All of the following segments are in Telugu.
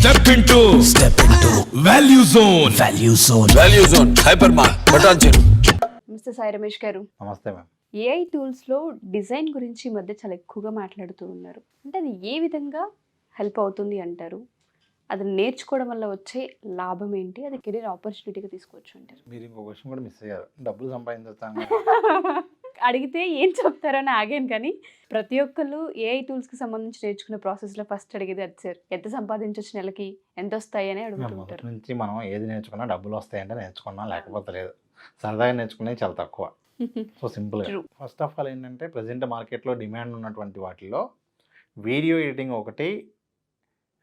Step into value zone. Value zone. Hypermart. Button. Mister Sai Ramesh గారు, నమస్తే మ్యామ్. ఏఐ టూల్స్లో డిజైన్ గురించి ఈ మధ్య చాలా ఎక్కువగా మాట్లాడుతూ ఉన్నారు. అంటే అది ఏ విధంగా హెల్ప్ అవుతుంది అంటారు? అది నేర్చుకోవడం వల్ల వచ్చే లాభం ఏంటి? అది కెరీర్ ఆపర్చునిటీగా తీసుకోవచ్చు అంటారు? మీరు ఇంకో క్వశ్చన్ కూడా మిస్ అయ్యారు. డబ్బులు సంపాదించుతాను అడిగితే ఏం చెప్తారని ఆగాను, కానీ ప్రతి ఒక్కళ్ళు ఏఐ టూల్స్కి సంబంధించి నేర్చుకునే ప్రాసెస్లో ఫస్ట్ అడిగేది అది సార్. ఎంత సంపాదించవచ్చు, నెలకి ఎంత వస్తాయి అని అడుగుతుంటారు. నుంచి మనం ఏది నేర్చుకున్నా డబ్బులు వస్తాయంటే నేర్చుకున్నా, లేకపోతే లేదు. సరదాగా నేర్చుకునేది చాలా తక్కువ. సో సింపుల్గా ఫస్ట్ ఆఫ్ ఆల్ ఏంటంటే ప్రజెంట్ మార్కెట్లో డిమాండ్ ఉన్నటువంటి వాటిల్లో వీడియో ఎడిటింగ్ ఒకటి,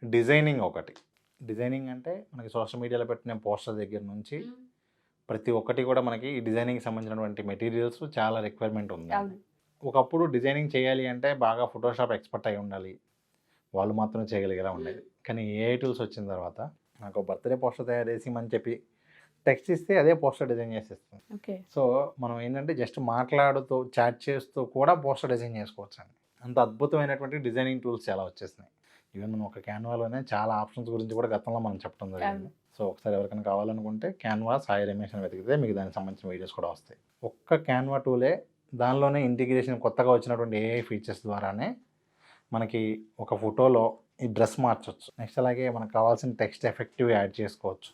డిజైనింగ్ ఒకటి. డిజైనింగ్ అంటే మనకి సోషల్ మీడియాలో పెట్టిన పోస్టర్ దగ్గర నుంచి ప్రతి ఒక్కటి కూడా మనకి ఈ డిజైనింగ్ సంబంధించినటువంటి మెటీరియల్స్ చాలా రిక్వైర్మెంట్ ఉంది. ఒకప్పుడు డిజైనింగ్ చేయాలి అంటే బాగా ఫోటోషాప్ ఎక్స్పర్ట్ అయి ఉండాలి, వాళ్ళు మాత్రం చేయగలిగేలా ఉండేది. కానీ ఏఐ టూల్స్ వచ్చిన తర్వాత నాకు బర్త్డే పోస్టర్ తయారు చేసి అని చెప్పి టెక్స్ట్ ఇస్తే అదే పోస్టర్ డిజైన్ చేసేస్తుంది. సో మనం ఏంటంటే జస్ట్ మాట్లాడుతూ చాట్ చేస్తూ కూడా పోస్టర్ డిజైన్ చేసుకోవచ్చు అండి. అంత అద్భుతమైనటువంటి డిజైనింగ్ టూల్స్ చాలా వచ్చేసినాయి. ఈవెన్ మనం ఒక క్యాన్వాలోనే చాలా ఆప్షన్స్ గురించి కూడా గతంలో మనం చెప్పడం జరిగింది. సో ఒకసారి ఎవరికైనా కావాలనుకుంటే క్యాన్వా సాయి రమేష్ అని వెతికితే మీకు దానికి సంబంధించిన వీడియోస్ కూడా వస్తాయి. ఒక్క క్యాన్వా టూలే, దానిలోనే ఇంటిగ్రేషన్ కొత్తగా వచ్చినటువంటి ఏఐ ఫీచర్స్ ద్వారానే మనకి ఒక ఫోటోలో ఈ డ్రెస్ మార్చవచ్చు. నెక్స్ట్ అలాగే మనకు కావాల్సిన టెక్స్ట్ ఎఫెక్టివ్ యాడ్ చేసుకోవచ్చు.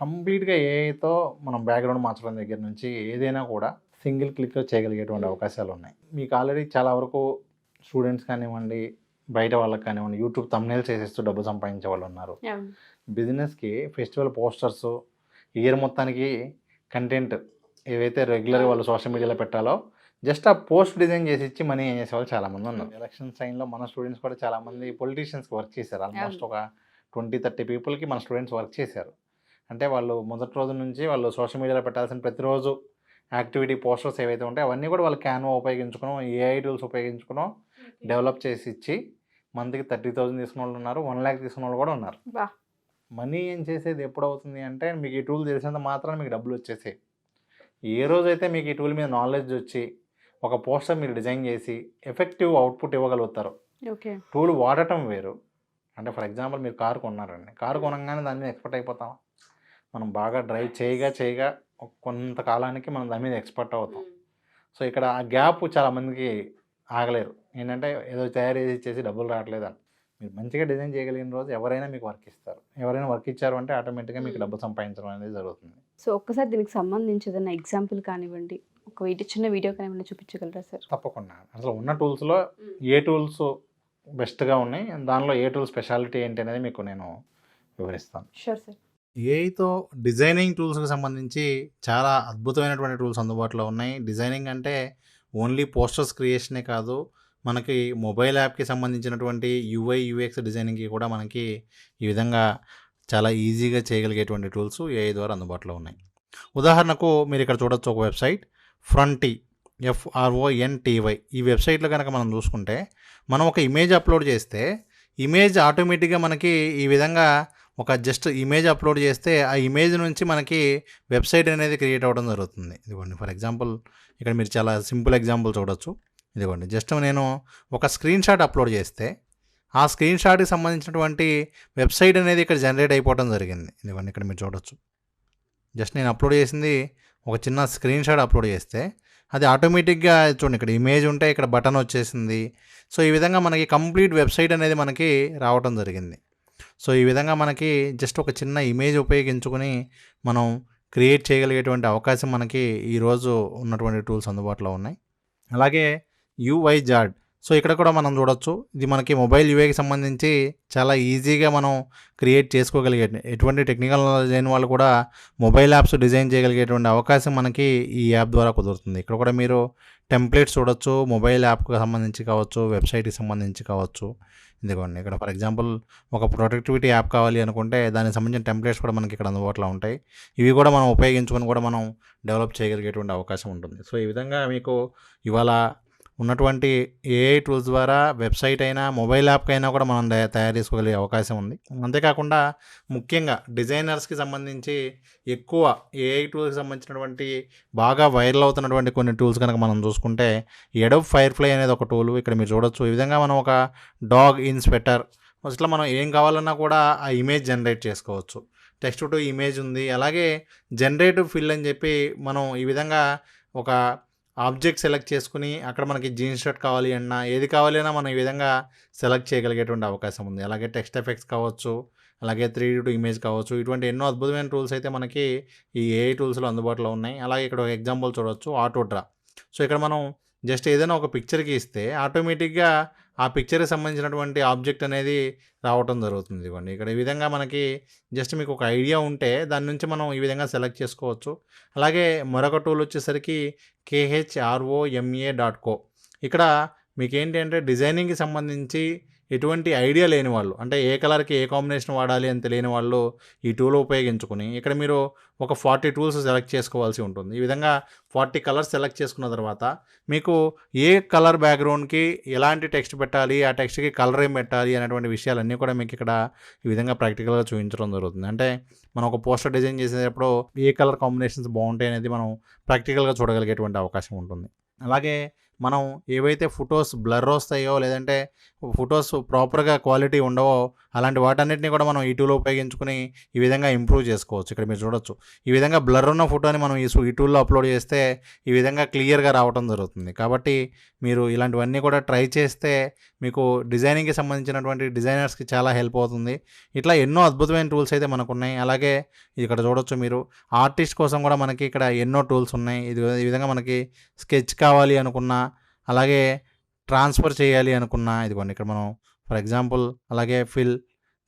కంప్లీట్గా ఏఐతో మనం బ్యాక్గ్రౌండ్ మార్చడం దగ్గర నుంచి ఏదైనా కూడా సింగిల్ క్లిక్లో చేయగలిగేటువంటి అవకాశాలు ఉన్నాయి. మీకు ఆల్రెడీ చాలా వరకు స్టూడెంట్స్ కానివ్వండి, బయట వాళ్ళకి కానివ్వండి, యూట్యూబ్ థంబ్నెయిల్స్ చేసేస్తూ డబ్బు సంపాదించే వాళ్ళు ఉన్నారు. బిజినెస్కి ఫెస్టివల్ పోస్టర్స్, ఇయర్ మొత్తానికి కంటెంట్ ఏవైతే రెగ్యులర్గా వాళ్ళు సోషల్ మీడియాలో పెట్టాలో జస్ట్ ఆ పోస్ట్ డిజైన్ చేసి ఇచ్చి మనీ ఏం చేసేవాళ్ళు చాలామంది ఉన్నారు. ఎలక్షన్ టైంలో మన స్టూడెంట్స్ కూడా చాలామంది పొలిటీషియన్స్కి వర్క్ చేశారు. ఆల్మోస్ట్ ఒక 20-30 పీపుల్కి మన స్టూడెంట్స్ వర్క్ చేశారు. అంటే వాళ్ళు మొదటి రోజు నుంచి వాళ్ళు సోషల్ మీడియాలో పెట్టాల్సిన ప్రతిరోజు యాక్టివిటీ పోస్టర్స్ ఏవైతే ఉంటాయో అవన్నీ కూడా వాళ్ళు క్యాన్వా ఉపయోగించుకున్నాం, ఏఐ టూల్స్ ఉపయోగించుకున్నాం, డెవలప్ చేసి ఇచ్చి మంత్కి 30,000 తీసుకున్న వాళ్ళు ఉన్నారు, 1 lakh తీసుకున్న వాళ్ళు కూడా ఉన్నారు. మనీ ఏం చేసేది ఎప్పుడు అవుతుంది అంటే మీకు ఈ టూల్ తెలిసినంత మాత్రాన మీకు డబ్బులు వచ్చేసాయి. ఏ రోజైతే మీకు ఈ టూల్ మీద నాలెడ్జ్ వచ్చి ఒక పోస్టర్ మీరు డిజైన్ చేసి ఎఫెక్టివ్ అవుట్పుట్ ఇవ్వగలుగుతారు. టూల్ వాడటం వేరు. అంటే ఫర్ ఎగ్జాంపుల్ మీరు కారు కొన్నారండి, కారు కొనగానే దాని మీద ఎక్స్పర్ట్ అయిపోతాం. మనం బాగా డ్రైవ్ చేయగా కొంతకాలానికి మనం దాని మీద ఎక్స్పర్ట్ అవుతాం. సో ఇక్కడ ఆ గ్యాప్ చాలామందికి ఆగలేరు. ఏంటంటే ఏదో తయారు చేసి డబ్బులు రావట్లేదని. మీరు మంచిగా డిజైన్ చేయగలిగిన రోజు ఎవరైనా మీకు వర్క్ ఇస్తారు. ఎవరైనా వర్క్ ఇచ్చారు అంటే ఆటోమేటిక్గా మీకు డబ్బు సంపాదించడం అనేది జరుగుతుంది. సో ఒక్కసారి దీనికి సంబంధించి ఏదైనా ఎగ్జాంపుల్ కానివ్వండి, ఒక చిన్న వీడియో కానివ్వండి చూపించగలరా సార్? తప్పకుండా. అసలు ఉన్న టూల్స్లో ఏ టూల్స్ బెస్ట్గా ఉన్నాయి, దానిలో ఏ టూల్ స్పెషాలిటీ ఏంటి అనేది మీకు నేను వివరిస్తాను. Sure sir. ఏఐతో డిజైనింగ్ టూల్స్కి సంబంధించి చాలా అద్భుతమైనటువంటి టూల్స్ అందుబాటులో ఉన్నాయి. డిజైనింగ్ అంటే ఓన్లీ పోస్టర్స్ క్రియేషనే కాదు, మనకి మొబైల్ యాప్కి సంబంధించినటువంటి యూఐ యూఎక్స్ డిజైనింగ్కి కూడా మనకి ఈ విధంగా చాలా ఈజీగా చేయగలిగేటువంటి టూల్స్ ఏఐ ద్వారా అందుబాటులో ఉన్నాయి. ఉదాహరణకు మీరు ఇక్కడ చూడొచ్చు ఒక వెబ్సైట్ ఫ్రంటీ, FRONTY. ఈ వెబ్సైట్లో కనుక మనం చూసుకుంటే మనం ఒక ఇమేజ్ అప్లోడ్ చేస్తే ఇమేజ్ ఆటోమేటిక్గా మనకి ఈ విధంగా ఒక జస్ట్ ఇమేజ్ అప్లోడ్ చేస్తే ఆ ఇమేజ్ నుంచి మనకి వెబ్సైట్ అనేది క్రియేట్ అవ్వడం జరుగుతుంది. ఇదిగోండి ఫర్ ఎగ్జాంపుల్ ఇక్కడ మీరు చాలా సింపుల్ ఎగ్జాంపుల్ చూడొచ్చు. ఇదిగోండి జస్ట్ నేను ఒక స్క్రీన్ షాట్ అప్లోడ్ చేస్తే ఆ స్క్రీన్ షాట్కి సంబంధించినటువంటి వెబ్సైట్ అనేది ఇక్కడ జనరేట్ అయిపోవడం జరిగింది. ఇదిగోండి ఇక్కడ మీరు చూడొచ్చు. జస్ట్ నేను అప్లోడ్ చేసింది ఒక చిన్న స్క్రీన్ షాట్ అప్లోడ్ చేస్తే అది ఆటోమేటిక్గా చూడండి ఇక్కడ ఇమేజ్ ఉంటే ఇక్కడ బటన్ వచ్చేసింది. సో ఈ విధంగా మనకి కంప్లీట్ వెబ్సైట్ అనేది మనకి రావడం జరిగింది. సో ఈ విధంగా మనకి జస్ట్ ఒక చిన్న ఇమేజ్ ఉపయోగించుకొని మనం క్రియేట్ చేయగలిగేటువంటి అవకాశం మనకి ఈరోజు ఉన్నటువంటి టూల్స్ అందుబాటులో ఉన్నాయి. అలాగే యూఐ జాడ్. సో ఇక్కడ కూడా మనం చూడొచ్చు, ఇది మనకి మొబైల్ యూఐకి సంబంధించి చాలా ఈజీగా మనం క్రియేట్ చేసుకోగలిగే, ఎటువంటి టెక్నికల్ నాలెడ్జ్ అయిన వాళ్ళు కూడా మొబైల్ యాప్స్ డిజైన్ చేయగలిగేటువంటి అవకాశం మనకి ఈ యాప్ ద్వారా కుదురుతుంది. ఇక్కడ కూడా మీరు టెంప్లెట్స్ చూడొచ్చు, మొబైల్ యాప్కి సంబంధించి కావచ్చు, వెబ్సైట్కి సంబంధించి కావచ్చు. ఇదిగోండి ఇక్కడ ఫర్ ఎగ్జాంపుల్ ఒక ప్రొడక్టివిటీ యాప్ కావాలి అనుకుంటే దానికి సంబంధించిన టెంప్లెట్స్ కూడా మనకి ఇక్కడ అందుబాటులో ఉంటాయి. ఇవి కూడా మనం ఉపయోగించుకొని కూడా మనం డెవలప్ చేయగలిగేటువంటి అవకాశం ఉంటుంది. సో ఈ విధంగా మీకు ఇవాళ ఉన్నటువంటి ఏఐ టూల్స్ ద్వారా వెబ్సైట్ అయినా మొబైల్ యాప్కి అయినా కూడా మనం తయారు చేసుకోగలిగే అవకాశం ఉంది. అంతేకాకుండా ముఖ్యంగా డిజైనర్స్కి సంబంధించి ఎక్కువ ఏఐ టూల్స్కి సంబంధించినటువంటి బాగా వైరల్ అవుతున్నటువంటి కొన్ని టూల్స్ కనుక మనం చూసుకుంటే ఎడోబ్ ఫైర్ఫ్లై అనేది ఒక టూల్ ఇక్కడ మీరు చూడొచ్చు. ఈ విధంగా మనం ఒక డాగ్ ఇన్స్పెక్టర్, ఇట్లా మనం ఏం కావాలన్నా కూడా ఆ ఇమేజ్ జనరేట్ చేసుకోవచ్చు. టెక్స్ట్ టు ఇమేజ్ ఉంది. అలాగే జనరేటివ్ ఫిల్ అని చెప్పి మనం ఈ విధంగా ఒక ఆబ్జెక్ట్ సెలెక్ట్ చేసుకుని అక్కడ మనకి జీన్స్ షర్ట్ కావాలి అన్నా ఏది కావాలి అన్నా మనం ఈ విధంగా సెలెక్ట్ చేయగలిగేటువంటి అవకాశం ఉంది. అలాగే టెక్స్ట్ ఎఫెక్ట్స్ కావచ్చు, అలాగే 3D టు ఇమేజ్ కావచ్చు. ఇటువంటి ఎన్నో అద్భుతమైన టూల్స్ అయితే మనకి ఈ ఏఐ టూల్స్లో అందుబాటులో ఉన్నాయి. అలాగే ఇక్కడ ఒక ఎగ్జాంపుల్ చూడవచ్చు, ఆటో డ్రా. సో ఇక్కడ మనం జస్ట్ ఏదైనా ఒక పిక్చర్కి ఇస్తే ఆటోమేటిక్గా ఆ పిక్చర్కి సంబంధించినటువంటి ఆబ్జెక్ట్ అనేది రావటం జరుగుతుంది. ఇవ్వండి ఇక్కడ ఈ విధంగా మనకి జస్ట్ మీకు ఒక ఐడియా ఉంటే దాని నుంచి మనం ఈ విధంగా సెలెక్ట్ చేసుకోవచ్చు. అలాగే మరొక టూల్ వచ్చేసరికి KHROMA.co. ఇక్కడ మీకు ఏంటి అంటే డిజైనింగ్కి సంబంధించి ఎటువంటి ఐడియా లేని వాళ్ళు, అంటే ఏ కలర్కి ఏ కాంబినేషన్ వాడాలి అని తెలియని వాళ్ళు ఈ టూల్ ఉపయోగించుకుని ఇక్కడ మీరు ఒక 40 టూల్స్ సెలెక్ట్ చేసుకోవాల్సి ఉంటుంది. ఈ విధంగా 40 కలర్స్ సెలెక్ట్ చేసుకున్న తర్వాత మీకు ఏ కలర్ బ్యాక్గ్రౌండ్కి ఎలాంటి టెక్స్ట్ పెట్టాలి, ఆ టెక్స్ట్కి కలర్ ఏం పెట్టాలి అనేటువంటి విషయాలన్నీ కూడా మీకు ఇక్కడ ఈ విధంగా ప్రాక్టికల్గా చూపించడం జరుగుతుంది. అంటే మనం ఒక పోస్టర్ డిజైన్ చేసేటప్పుడు ఏ కలర్ కాంబినేషన్స్ బాగుంటాయి అనేది మనం ప్రాక్టికల్గా చూడగలిగేటువంటి అవకాశం ఉంటుంది. అలాగే మనం ఏవైతే ఫొటోస్ బ్లర్ వస్తాయో లేదంటే ఫొటోస్ ప్రాపర్గా క్వాలిటీ ఉండవో అలాంటి వాటన్నిటిని కూడా మనం ఈ టూల్ ఉపయోగించుకుని ఈ విధంగా ఇంప్రూవ్ చేసుకోవచ్చు. ఇక్కడ మీరు చూడొచ్చు, ఈ విధంగా బ్లర్ ఉన్న ఫోటోని మనం ఈ టూల్లో అప్లోడ్ చేస్తే ఈ విధంగా క్లియర్గా రావడం జరుగుతుంది. కాబట్టి మీరు ఇలాంటివన్నీ కూడా ట్రై చేస్తే మీకు డిజైనింగ్కి సంబంధించినటువంటి డిజైనర్స్కి చాలా హెల్ప్ అవుతుంది. ఇట్లా ఎన్నో అద్భుతమైన టూల్స్ అయితే మనకు ఉన్నాయి. అలాగే ఇక్కడ చూడొచ్చు మీరు ఆర్టిస్ట్ కోసం కూడా మనకి ఇక్కడ ఎన్నో టూల్స్ ఉన్నాయి. ఈ విధంగా మనకి స్కెచ్ కావాలి అనుకున్నా, అలాగే ట్రాన్స్ఫర్ చేయాలి అనుకున్నా, ఇదిగోండి ఇక్కడ మనం ఫర్ ఎగ్జాంపుల్ అలాగే ఫిల్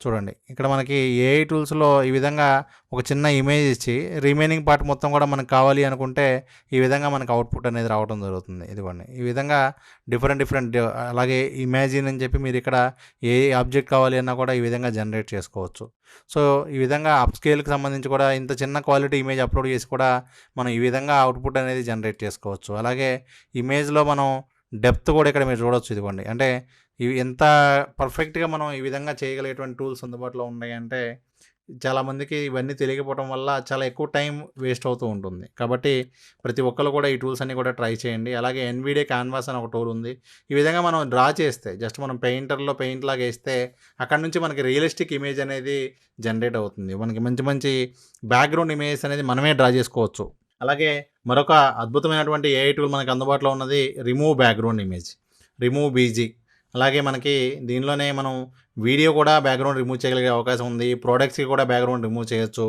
చూడండి, ఇక్కడ మనకి ఏఐ టూల్స్లో ఈ విధంగా ఒక చిన్న ఇమేజ్ ఇచ్చి రిమైనింగ్ పార్ట్ మొత్తం కూడా మనకు కావాలి అనుకుంటే ఈ విధంగా మనకు అవుట్పుట్ అనేది రావడం జరుగుతుంది. ఇదిగోండి ఈ విధంగా డిఫరెంట్ అలాగే ఇమాజిన్ అని చెప్పి మీరు ఇక్కడ ఏ ఆబ్జెక్ట్ కావాలి అన్నా కూడా ఈ విధంగా జనరేట్ చేసుకోవచ్చు. సో ఈ విధంగా అప్ స్కేల్కి సంబంధించి కూడా ఇంత చిన్న క్వాలిటీ ఇమేజ్ అప్లోడ్ చేసి కూడా మనం ఈ విధంగా అవుట్పుట్ అనేది జనరేట్ చేసుకోవచ్చు. అలాగే ఇమేజ్లో మనం డెప్త్ కూడా ఇక్కడ మీరు చూడవచ్చు. ఇదిగోండి అంటే ఇవి ఎంత పర్ఫెక్ట్గా మనం ఈ విధంగా చేయగలిగేటువంటి టూల్స్ అందుబాటులో ఉన్నాయంటే చాలామందికి ఇవన్నీ తెలియకపోవడం వల్ల చాలా ఎక్కువ టైం వేస్ట్ అవుతూ ఉంటుంది. కాబట్టి ప్రతి ఒక్కరు కూడా ఈ టూల్స్ అన్నీ కూడా ట్రై చేయండి. అలాగే ఎన్విడియా క్యాన్వాస్ అని ఒక టూల్ ఉంది. ఈ విధంగా మనం డ్రా చేస్తే జస్ట్ మనం పెయింట్ లాగా వేస్తే అక్కడ నుంచి మనకి రియలిస్టిక్ ఇమేజ్ అనేది జనరేట్ అవుతుంది. మనకి మంచి బ్యాక్గ్రౌండ్ ఇమేజెస్ అనేది మనమే డ్రా చేసుకోవచ్చు. అలాగే మరొక అద్భుతమైనటువంటి ఏఐ టూల్ మనకు అందుబాటులో ఉన్నది remove background image, remove BG. అలాగే మనకి దీనిలోనే మనం వీడియో కూడా బ్యాక్గ్రౌండ్ రిమూవ్ చేయగలిగే అవకాశం ఉంది. ప్రోడక్ట్స్కి కూడా బ్యాక్గ్రౌండ్ రిమూవ్ చేయొచ్చు.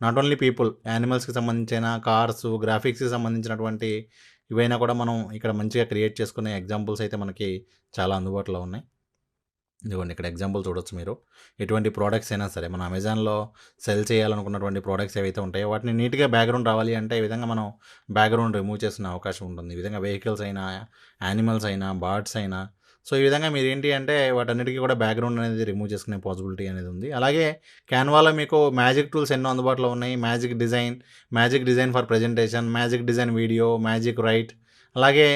నాట్ ఓన్లీ పీపుల్, యానిమల్స్కి సంబంధించిన కార్స్, గ్రాఫిక్స్కి సంబంధించినటువంటి ఇవైనా కూడా మనం ఇక్కడ మంచిగా క్రియేట్ చేసుకునే ఎగ్జాంపుల్స్ అయితే మనకి చాలా అందుబాటులో ఉన్నాయి. ఇదిగోండి ఇక్కడ ఎగ్జాంపుల్ చూడొచ్చు మీరు. ఎటువంటి ప్రోడక్ట్స్ అయినా సరే మనం అమెజాన్లో సెల్ చేయాలనుకున్నటువంటి ప్రోడక్ట్స్ ఏవైతే ఉంటాయో వాటిని నీట్గా బ్యాక్గ్రౌండ్ రావాలి అంటే ఈ విధంగా మనం బ్యాక్గ్రౌండ్ రిమూవ్ చేసుకునే అవకాశం ఉంటుంది. ఈ విధంగా వెహికల్స్ అయినా, యానిమల్స్ అయినా, బర్డ్స్ అయినా. సో ఈ విధంగా మీరు ఏంటి అంటే వాటన్నిటికీ కూడా బ్యాక్గ్రౌండ్ అనేది రిమూవ్ చేసుకునే పాసిబిలిటీ అనేది ఉంది. అలాగే క్యాన్వాలో మీకు మ్యాజిక్ టూల్స్ ఎన్నో అందుబాటులో ఉన్నాయి. Magic design for presentation, magic design video, magic right, అలాగే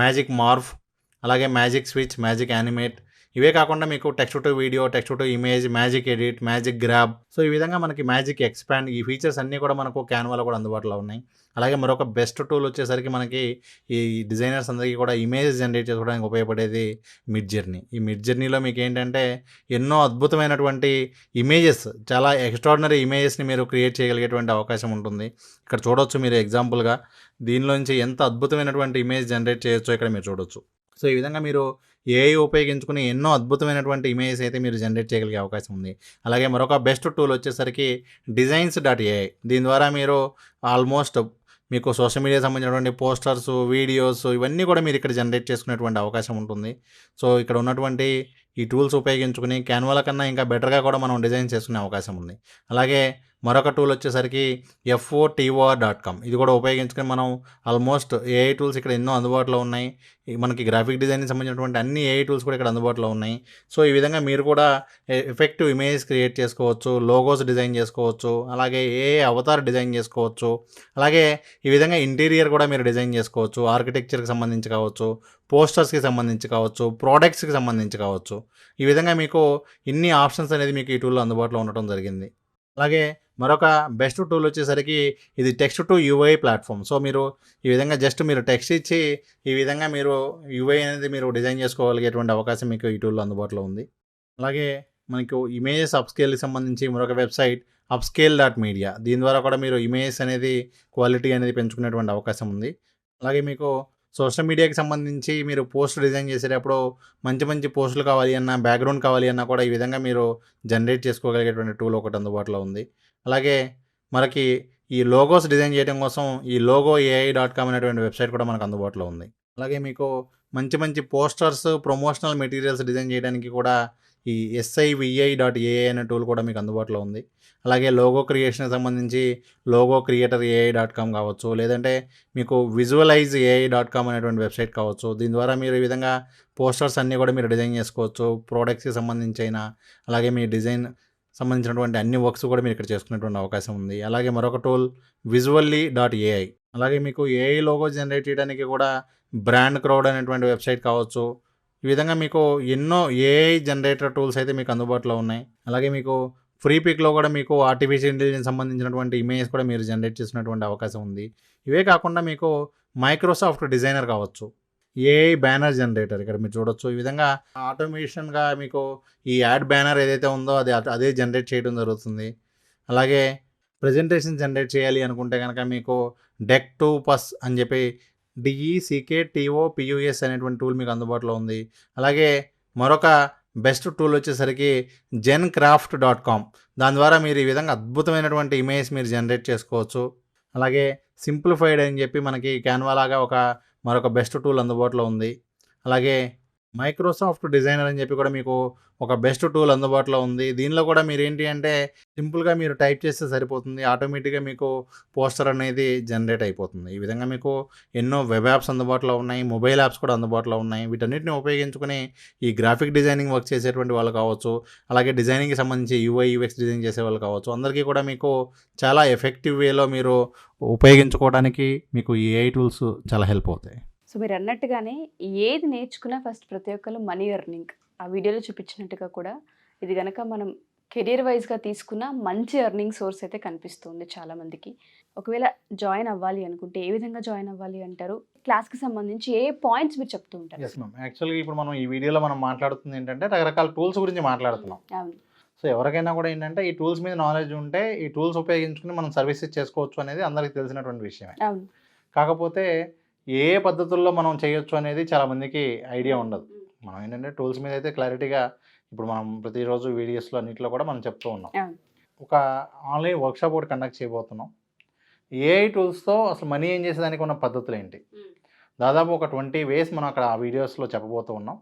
మ్యాజిక్ మార్ఫ్, అలాగే మ్యాజిక్ స్విచ్, మ్యాజిక్ యానిమేట్. ఇవే కాకుండా మీకు text to video, text to image, magic edit, magic grab. So ఈ విధంగా మనకి మ్యాజిక్ ఎక్స్పాండ్, ఈ ఫీచర్స్ అన్నీ కూడా మనకు క్యాన్వాలో కూడా అందుబాటులో ఉన్నాయి. అలాగే మరొక బెస్ట్ టూల్ వచ్చేసరికి మనకి ఈ డిజైనర్స్ అందరికీ కూడా ఇమేజ్ జనరేట్ చేసుకోవడానికి ఉపయోగపడేది మిడ్ జర్నీ. ఈ మిడ్ జర్నీలో మీకు ఏంటంటే ఎన్నో అద్భుతమైనటువంటి ఇమేజెస్, చాలా ఎక్స్ట్రాడినరీ ఇమేజెస్ని మీరు క్రియేట్ చేయగలిగేటువంటి అవకాశం ఉంటుంది. ఇక్కడ చూడవచ్చు మీరు ఎగ్జాంపుల్గా దీనిలోంచి ఎంత అద్భుతమైనటువంటి ఇమేజ్ జనరేట్ చేయొచ్చో ఇక్కడ మీరు చూడవచ్చు. సో ఈ విధంగా మీరు ఏఐ ఉపయోగించుకుని ఎన్నో అద్భుతమైనటువంటి ఇమేజెస్ అయితే మీరు జనరేట్ చేయగలిగే అవకాశం ఉంది. అలాగే మరొక బెస్ట్ టూల్ వచ్చేసరికి డిజైన్స్.ai. దీని ద్వారా మీరు ఆల్మోస్ట్ మీకు సోషల్ మీడియా సంబంధించినటువంటి పోస్టర్స్, వీడియోస్ ఇవన్నీ కూడా మీరు ఇక్కడ జనరేట్ చేసుకునేటువంటి అవకాశం ఉంటుంది. సో ఇక్కడ ఉన్నటువంటి ఈ టూల్స్ ఉపయోగించుకుని క్యాన్వాల కన్నా ఇంకా బెటర్గా కూడా మనం డిజైన్ చేసుకునే అవకాశం ఉంది. అలాగే మరొక టూల్ వచ్చేసరికి FOTO.com. ఇది కూడా ఉపయోగించుకొని మనం ఆల్మోస్ట్ ఏఐ టూల్స్ ఇక్కడ ఎన్నో అందుబాటులో ఉన్నాయి. మనకి గ్రాఫిక్ డిజైన్కి సంబంధించినటువంటి అన్ని ఏఐ టూల్స్ కూడా ఇక్కడ అందుబాటులో ఉన్నాయి. సో ఈ విధంగా మీరు కూడా ఎఫెక్టివ్ ఇమేజ్ క్రియేట్ చేసుకోవచ్చు, లోగోస్ డిజైన్ చేసుకోవచ్చు, అలాగే ఏఐ అవతార్ డిజైన్ చేసుకోవచ్చు. అలాగే ఈ విధంగా ఇంటీరియర్ కూడా మీరు డిజైన్ చేసుకోవచ్చు. ఆర్కిటెక్చర్కి సంబంధించి కావచ్చు, పోస్టర్స్కి సంబంధించి కావచ్చు, ప్రోడక్ట్స్కి సంబంధించి కావచ్చు. ఈ విధంగా మీకు ఇన్ని ఆప్షన్స్ అనేది మీకు ఈ టూల్లో అందుబాటులో ఉండటం జరిగింది. అలాగే మరొక బెస్ట్ టూల్ వచ్చేసరికి ఇది text to UI platform. So మీరు ఈ విధంగా జస్ట్ మీరు టెక్స్ట్ ఇచ్చి ఈ విధంగా మీరు యూఐ అనేది మీరు డిజైన్ చేసుకోగలిగేటువంటి అవకాశం మీకు ఈ టూల్లో అందుబాటులో ఉంది. అలాగే మనకు ఇమేజెస్ అప్స్కేల్కి సంబంధించి మరొక వెబ్సైట్ upscale.media. దీని ద్వారా కూడా మీరు ఇమేజెస్ అనేది క్వాలిటీ అనేది పెంచుకునేటువంటి అవకాశం ఉంది. అలాగే మీకు సోషల్ మీడియాకి సంబంధించి మీరు పోస్ట్ డిజైన్ చేసేటప్పుడు మంచి మంచి పోస్టులు కావాలి అన్నా, బ్యాక్గ్రౌండ్ కావాలి అన్నా కూడా ఈ విధంగా మీరు జనరేట్ చేసుకోగలిగేటువంటి టూల్ ఒకటి అందుబాటులో ఉంది. అలాగే మనకి ఈ లోగోస్ డిజైన్ చేయడం కోసం ఈ logoai.com అనేటువంటి వెబ్సైట్ కూడా మనకు అందుబాటులో ఉంది. అలాగే మీకు మంచి మంచి పోస్టర్స్, ప్రమోషనల్ మెటీరియల్స్ డిజైన్ చేయడానికి కూడా ఈ sivi.ai అనే టూల్ కూడా మీకు అందుబాటులో ఉంది. అలాగే లోగో క్రియేషన్కి సంబంధించి లోగో క్రియేటర్ ai.com కావచ్చు, లేదంటే మీకు visualize.ai.com అనేటువంటి వెబ్సైట్ కావచ్చు. దీని ద్వారా మీరు ఈ విధంగా పోస్టర్స్ అన్నీ కూడా మీరు డిజైన్ చేసుకోవచ్చు. ప్రోడక్ట్స్కి సంబంధించి అయినా, అలాగే మీ డిజైన్ సంబంధించినటువంటి అన్ని వర్క్స్ కూడా మీరు ఇక్కడ చేసుకునేటువంటి అవకాశం ఉంది. అలాగే మరొక టూల్ visually.ai. అలాగే మీకు ఏఐ లోగో జనరేట్ చేయడానికి కూడా బ్రాండ్ క్రౌడ్ అనేటువంటి వెబ్సైట్ కావచ్చు. ఈ విధంగా మీకు ఎన్నో ఏఐ జనరేటర్ టూల్స్ అయితే మీకు అందుబాటులో ఉన్నాయి. అలాగే మీకు ఫ్రీ పిక్లో కూడా మీకు ఆర్టిఫిషియల్ ఇంటెలిజెన్స్ సంబంధించినటువంటి ఇమేజెస్ కూడా మీరు జనరేట్ చేసినటువంటి అవకాశం ఉంది. ఇవే కాకుండా మీకు మైక్రోసాఫ్ట్ డిజైనర్ కావచ్చు, ఏఐ బ్యానర్ జనరేటర్ ఇక్కడ మీరు చూడొచ్చు. ఈ విధంగా ఆటోమేషన్గా మీకు ఈ యాడ్ బ్యానర్ ఏదైతే ఉందో అదే జనరేట్ చేయడం జరుగుతుంది. అలాగే ప్రజెంటేషన్ జనరేట్ చేయాలి అనుకుంటే కనుక మీకు డెక్2పస్ అని చెప్పి DECKTOPUS అనేటువంటి టూల్ మీకు అందుబాటులో ఉంది. అలాగే మరొక బెస్ట్ టూల్ వచ్చేసరికి gencraft.com. దాని ద్వారా మీరు ఈ విధంగా అద్భుతమైనటువంటి ఇమేజ్ మీరు జనరేట్ చేసుకోవచ్చు. అలాగే సింప్లిఫైడ్ అని చెప్పి మనకి క్యాన్వా లాగా మరొక బెస్ట్ టూల్ అందుబాటులో ఉంది. అలాగే మైక్రోసాఫ్ట్ డిజైనర్ అని చెప్పి కూడా మీకు ఒక బెస్ట్ టూల్ అందుబాటులో ఉంది. దీనిలో కూడా మీరు ఏంటి అంటే సింపుల్గా మీరు టైప్ చేస్తే సరిపోతుంది, ఆటోమేటిక్గా మీకు పోస్టర్ అనేది జనరేట్ అయిపోతుంది. ఈ విధంగా మీకు ఎన్నో వెబ్ యాప్స్ అందుబాటులో ఉన్నాయి, మొబైల్ యాప్స్ కూడా అందుబాటులో ఉన్నాయి. వీటన్నిటిని ఉపయోగించుకుని ఈ గ్రాఫిక్ డిజైనింగ్ వర్క్ చేసేటువంటి వాళ్ళు కావచ్చు, అలాగే డిజైనింగ్కి సంబంధించి UI/UX డిజైన్ చేసే వాళ్ళు కావచ్చు, అందరికీ కూడా మీకు చాలా ఎఫెక్టివ్ వేలో మీరు ఉపయోగించుకోవడానికి మీకు ఈ AI టూల్స్ చాలా హెల్ప్ అవుతాయి. సో మీరు అన్నట్టుగానే ఏది నేర్చుకున్నా ఫస్ట్ ప్రతి ఒక్కరు మనీ ఎర్నింగ్, ఆ వీడియోలో చూపించినట్టుగా కూడా ఇది కనుక మనం కెరీర్ వైజ్గా తీసుకున్న మంచి ఎర్నింగ్ సోర్స్ అయితే కనిపిస్తుంది చాలామందికి. ఒకవేళ జాయిన్ అవ్వాలి అనుకుంటే ఏ విధంగా జాయిన్ అవ్వాలి అంటారు? క్లాస్కి సంబంధించి ఏ పాయింట్స్ మీరు చెప్తూ ఉంటారు? ఎస్ మ్యామ్, యాక్చువల్గా ఇప్పుడు మనం ఈ వీడియోలో మనం మాట్లాడుతుంది ఏంటంటే రకరకాల టూల్స్ గురించి మాట్లాడుతున్నాం. అవును. సో ఎవరికైనా కూడా ఏంటంటే ఈ టూల్స్ మీద నాలెడ్జ్ ఉంటే ఈ టూల్స్ ఉపయోగించుకుని మనం సర్వీసెస్ చేసుకోవచ్చు అనేది అందరికీ తెలిసినటువంటి విషయమే. అవును. కాకపోతే ఏ పద్ధతుల్లో మనం చేయొచ్చు అనేది చాలామందికి ఐడియా ఉండదు. మనం ఏంటంటే టూల్స్ మీద అయితే క్లారిటీగా ఇప్పుడు మనం ప్రతిరోజు వీడియోస్లో అన్నింటిలో కూడా మనం చెప్తూ ఉన్నాం. ఒక ఆన్లైన్ వర్క్షాప్ ఒకటి కండక్ట్ చేయబోతున్నాం. ఏఐ టూల్స్తో అసలు మనీ ఏం చేసేదానికి ఉన్న పద్ధతులు ఏంటి, దాదాపు ఒక 20 ways మనం అక్కడ ఆ వీడియోస్లో చెప్పబోతూ ఉన్నాం.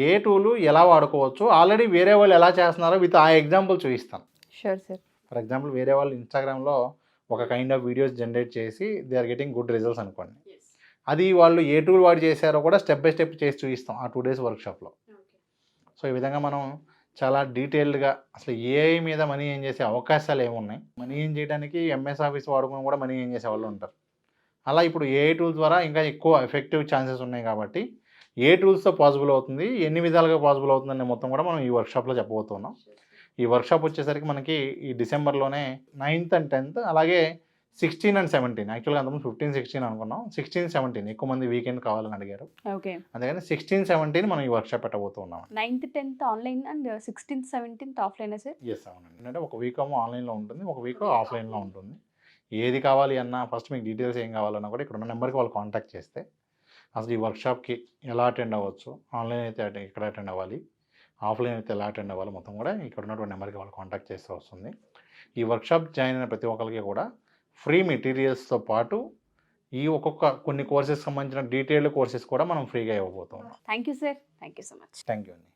ఏ టూలు ఎలా వాడుకోవచ్చు, ఆల్రెడీ వేరే వాళ్ళు ఎలా చేస్తున్నారో విత్ ఆ ఎగ్జాంపుల్ చూపిస్తాను. Sure sir. ఫర్ ఎగ్జాంపుల్ వేరే వాళ్ళు ఇన్స్టాగ్రామ్లో ఒక కైండ్ ఆఫ్ వీడియోస్ జనరేట్ చేసి they are getting good results అనుకోండి. అది వాళ్ళు ఏ టూల్ వాడి చేశారో కూడా స్టెప్ బై స్టెప్ చేసి చూపిస్తాం ఆ 2 days వర్క్షాప్లో. సో ఈ విధంగా మనం చాలా డీటెయిల్డ్గా అసలు ఏఐ మీద మనీ ఏం చేసే అవకాశాలు ఏమున్నాయి, మనీ ఏం చేయడానికి MS ఆఫీస్ వాడుకుని కూడా మనీ ఏం చేసే వాళ్ళు ఉంటారు. అలా ఇప్పుడు ఏఐ టూల్స్ ద్వారా ఇంకా ఎక్కువ ఎఫెక్టివ్ ఛాన్సెస్ ఉన్నాయి కాబట్టి ఏ టూల్స్తో పాసిబుల్ అవుతుంది, ఎన్ని విధాలుగా పాసిబుల్ అవుతుందనే మొత్తం కూడా మనం ఈ వర్క్షాప్లో చెప్పబోతున్నాం. ఈ వర్క్షాప్ వచ్చేసరికి మనకి ఈ డిసెంబర్లోనే 9th and 10th, అలాగే 16 and 17. యాక్చువల్గా అంతకుముందు 15, 16 అనుకున్నాం. 16, 17 ఎక్కువ మంది వీకెండ్ కావాలని అడిగారు. ఓకే. అందుకని 16, 17 మనం ఈ వర్క్షాప్ పెట్టబోతున్నాం. 9th, 10th online and 16th, 17th offline sir? Yes అవునండి. అంటే ఒక వీక్ ఏమో ఆన్లైన్లో ఉంటుంది, ఒక వీక్ ఆఫ్లైన్లో ఉంటుంది. ఏది కావాలి అన్నా ఫస్ట్ మీకు డీటెయిల్స్ ఏం కావాలన్నా కూడా ఇక్కడ ఉన్న నెంబర్కి వాళ్ళు కాంటాక్ట్ చేస్తే అసలు ఈ వర్క్షాప్కి ఎలా అటెండ్ అవ్వచ్చు, ఆన్లైన్ అయితే ఎక్కడ అటెండ్ అవ్వాలి, ఆఫ్లైన్ అయితే ఎలా అటెండ్ అవ్వాలి మొత్తం కూడా ఇక్కడ ఉన్నటువంటి నెంబర్కి వాళ్ళు కాంటాక్ట్ చేస్తే వస్తుంది. ఈ వర్క్షాప్ జాయిన్ అయిన ప్రతి ఒక్కరికి కూడా ఫ్రీ మెటీరియల్స్తో పాటు ఈ కొన్ని కోర్సెస్ సంబంధించిన డీటెయిల్డ్ కోర్సెస్ కూడా మనం ఫ్రీగా ఇవ్వబోతున్నాం. Thank you sir. Thank you so much. Thank you అండి.